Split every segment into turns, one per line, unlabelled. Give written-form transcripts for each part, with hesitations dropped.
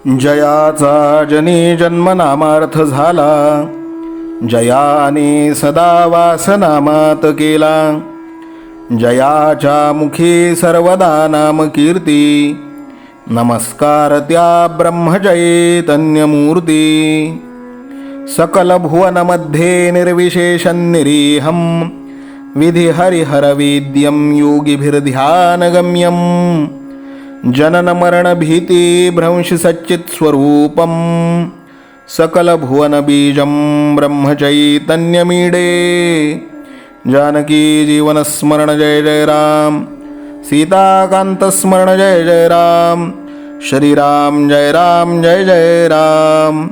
जयाचा जनी जन्मनामार्थ झाला, जयाने सदा वासनामात केला. जयाच्या मुखी सर्वदा नाम कीर्ती, नमस्कार त्या ब्रह्मचैतन्यमूर्ती. सकल भुवनमध्ये निर्विशेषं निरीहं, विधि हरिहरवेद्यं योगिभिर्ध्यानगम्यं. जनन मरण भीति भ्रंश सच्चित् स्वरूपं, सकल भुवन बीजं ब्रह्मचैतन्यमीडे. जानकी जीवन स्मरण जय जय राम, सीताकांत स्मरण जय जय राम. श्रीराम जय राम जय जय राम.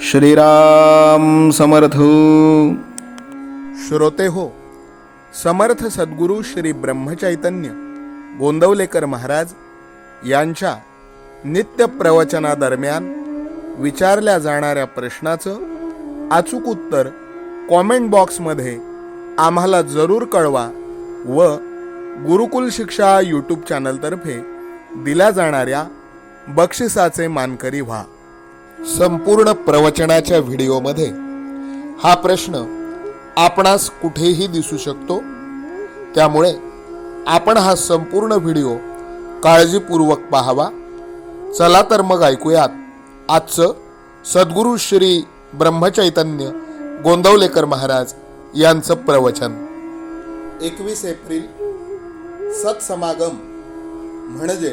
श्रीराम समर्थ. श्रोते हो, समर्थ सद्गुरू श्री ब्रह्मचैतन्य गोंदवलेकर महाराज यांच्या नित्य प्रवचनादरम्यान विचारल्या जाणाऱ्या प्रश्नाचं अचूक उत्तर कॉमेंट बॉक्समध्ये आम्हाला जरूर कळवा व गुरुकुल शिक्षा यूट्यूब चॅनलतर्फे दिल्या जाणाऱ्या बक्षिसाचे मानकरी व्हा. संपूर्ण प्रवचनाच्या व्हिडिओमध्ये हा प्रश्न आपणास कुठेही दिसू शकतो, त्यामुळे आपण हा संपूर्ण व्हिडिओ काळजीपूर्वक पाहावा. चला तर मग ऐकूयात आजचं सद्गुरू श्री ब्रह्मचैतन्य गोंदवलेकर महाराज यांचं प्रवचन. 21 एप्रिल सत्समागम म्हणजे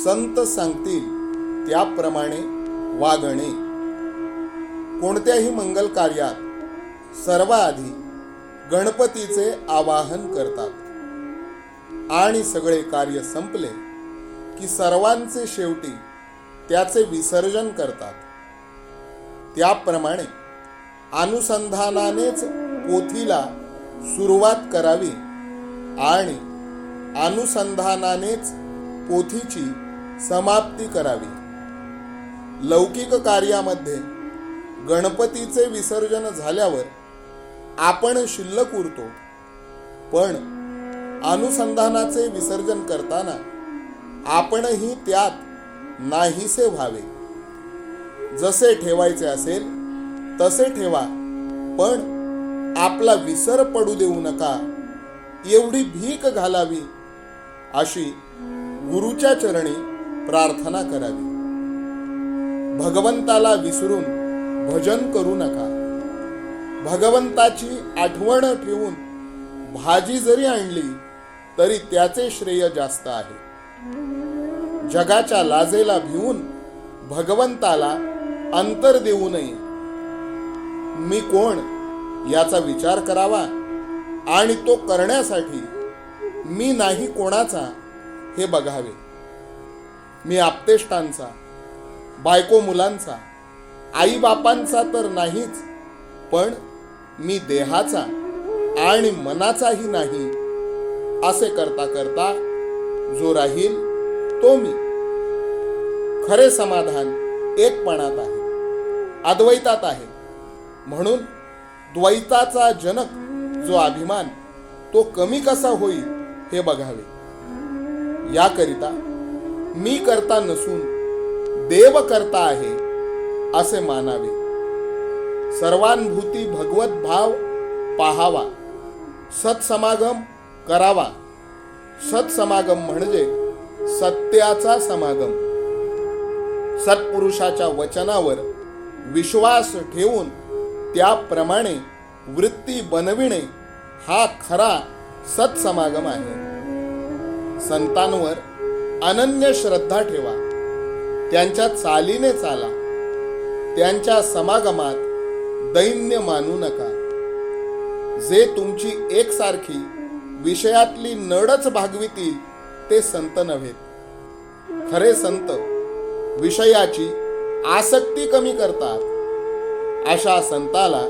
संत सांगतील त्याप्रमाणे वागणे. कोणत्याही मंगल कार्यात सर्वाआधी गणपतीचे आवाहन करतात आणि सगळे कार्य संपले की सर्वांचे शेवटी त्याचे विसर्जन करतात. त्याप्रमाणे अनुसंधानानेच पोथीला सुरुवात करावी आणि अनुसंधानानेच पोथीची समाप्ती करावी. लौकिक कार्यामध्ये गणपतीचे विसर्जन झाल्यावर आपण शिल्लक उरतो, पण अनुसंधानाचे विसर्जन करताना आपणही त्यात नाहीसे व्हावे. जसे ठेवायचे असेल तसे ठेवा, पण आपला विसर पडू देऊ नका एवढी भीक घालावी अशी गुरुच्या चरणी प्रार्थना करावी. भगवंताला विसरून भजन करू नका. भगवंताची आठवण ठेवून भाजी जरी आणली तरी त्याचे श्रेय जास्त आहे. जगाच्या लाजेला भिवून भगवंताला अंतर देऊ नये. मी कोण याचा विचार करावा आणि तो करण्यासाठी मी नाही कोणाचा हे बघावे. मी आप्तेष्टांचा, बायको मुलांचा, आई बापांचा तर नाहीच, पण मी देहाचा आणि मनाचाही नाही असे करता करता जो राहील तो मी. खरे समाधान एकपणात आहे, अद्वैतात आहे. म्हणून द्वैताचा जनक जो अभिमान तो कमी कसा होईल हे बघावे. याकरिता मी करता नसून देव करता आहे असे मानावे. सर्वानुभूती भगवत भाव पाहावा. सत्समागम करावा. सत्समागम म्हणजे सत्याचा समागम. सत्पुरुषाच्या वचनावर विश्वास ठेवून त्याप्रमाणे वृत्ती बनविणे हा खरा सत्समागम आहे. संतांवर अनन्य श्रद्धा ठेवा. त्यांच्या चालीने चाला. त्यांच्या समागमात दैन्य मानू नका. जे तुमची एकसारखी विषयातली नडच भागवितील ते संत नव्हेत. खरे संत विषयाची आसक्ती कमी करतात. अशा संताला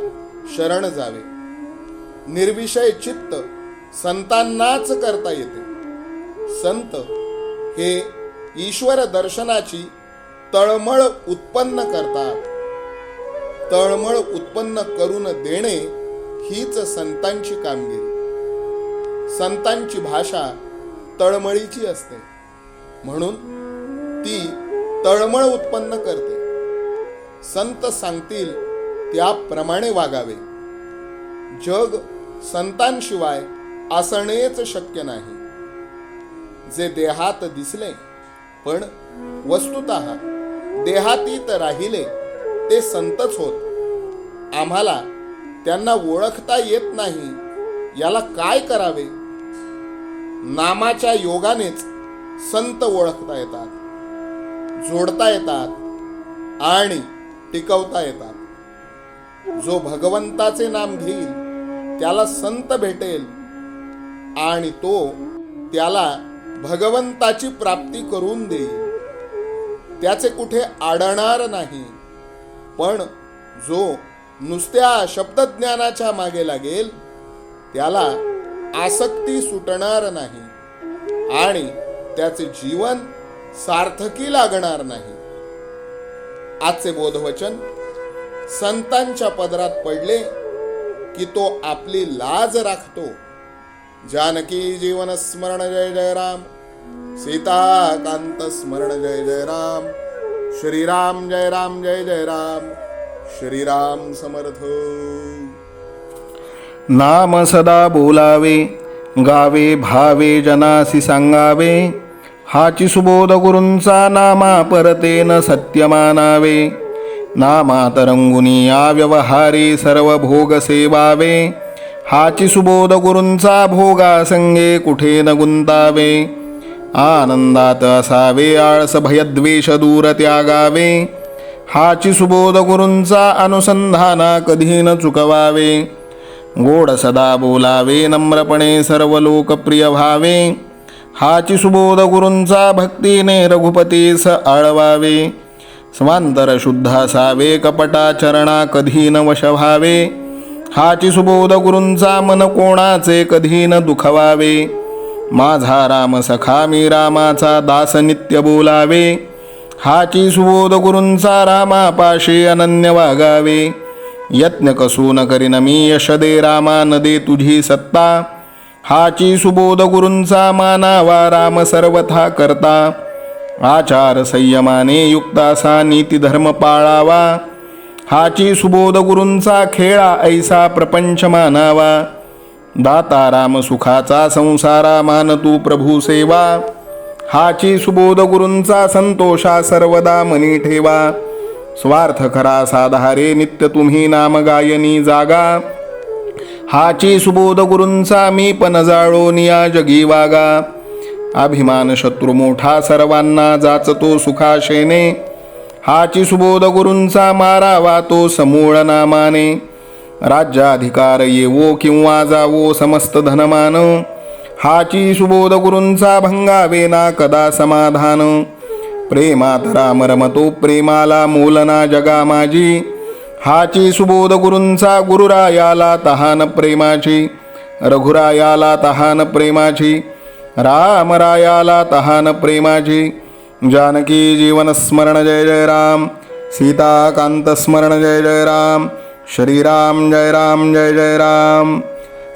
शरण जावे. निर्विषय चित्त संतांनाच करता येते. संत हे ईश्वर दर्शनाची तळमळ उत्पन्न करतात. तळमळ उत्पन्न करून देणे हीच संतांची कामगिरी. संतांची भाषा तळमळीची असते, म्हणून ती तळमळ उत्पन्न करते. संत सांगतील त्याप्रमाणे वागावे. जग संतांशिवाय असणेच शक्य नाही. जे देहात दिसले पण वस्तुतः देहातीत राहिले ते संतच होत. आम्हाला त्यांना ओळखता येत नाही. याला काय करावे? नामाच्या योगानेच संत ओळखता येतात, जोडता येतात आणि टिकवता येतात. जो भगवंताचे नाम घेईल त्याला संत भेटेल आणि तो त्याला भगवंताची प्राप्ती करून देईल. त्याचे कुठे आडणार नाही. पण जो नुसत्या शब्दज्ञानाच्या मागे लागेल त्याला आसक्ती सुटणार नाही आणि त्याचे जीवन सार्थकी लागणार नाही. आजचे बोधवचन: संतांच्या पदरात पडले की तो आपली लाज राखतो. जानकी जीवन स्मरण जय जय राम. सीताकांत स्मरण जय जय राम. श्रीराम जय राम जय जय राम. श्रीराम समर्थ.
नाम सदा बोलावे, गावे भावे जनासी सांगावे. हाची सुबोध गुरूंचा नामा परतेन सत्य मानावे. नामात रंगुनी या व्यवहारी सर्व भोग सेवावे. हाची सुबोध गुरूंचा भोगा संगे कुठे न गुंतावे. आनंदात असावे आळस भयद्वेष दूर त्यागावे. हाची सुबोध गुरूंचा अनुसंधाना कधी न चुकवावे. गोड सदा बोलावे नम्रपणे सर्व लोकप्रिय व्हावे. हाची सुबोध गुरूंचा भक्तीने रघुपतीस आळवावे. स्वांतर शुद्ध असावे कपटाचरणा कधी न वश व्हावे. हाची सुबोध गुरूंचा मन कोणाचे कधी न दुखवावे. माझा राम सखा मी रामाचा दास नित्य बोलावे. हाची सुबोध गुरूंचा रामापाशी अनन्य वागावे. यत्न कसू न करीन मी यश दे रामा न दे तुझी सत्ता. हाची सुबोध गुरूंचा मानावा राम सर्वथा करता. आचार संयमाने युक्त असा नीती धर्म पाळावा. हाची सुबोध गुरूंचा खेळा ऐसा प्रपंच मानावा. दाता राम सुखाचा संसारा मान तू प्रभू सेवा. हाची सुबोध गुरूंचा संतोषा सर्वदा मनी ठेवा. स्वार्थ खरा साधारे नित्य तुम्ही नाम गायनी जागा. हाची सुबोध गुरूंचा मी पण जाळो निया जगी वागा. अभिमान शत्रू मोठा सर्वांना जाचतो सुखाशेने. हाची सुबोध गुरूंचा मारावा तो समूळ नामाने. राज्याधिकार येवो किंवा जावो समस्त धनमान. हाची सुबोध गुरूंचा भंगावे ना कदा समाधान. प्रेमात राम रमतो प्रेमाला मोलना जगा माझी. हाची सुबोध गुरूंचा गुरुरायाला तहान प्रेमाची. रघुरायाला तहान प्रेमाची. रामरायाला तहान प्रेमाची. जानकी जीवन स्मरण जय जय राम. सीताकांत स्मरण जय जय राम. श्रीराम जय राम जय जय राम.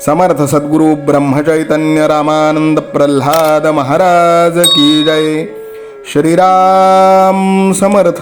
समर्थ सद्गुरु ब्रह्मचैतन्य रामानंद प्रल्हाद महाराज की जय. श्रीराम समर्थ.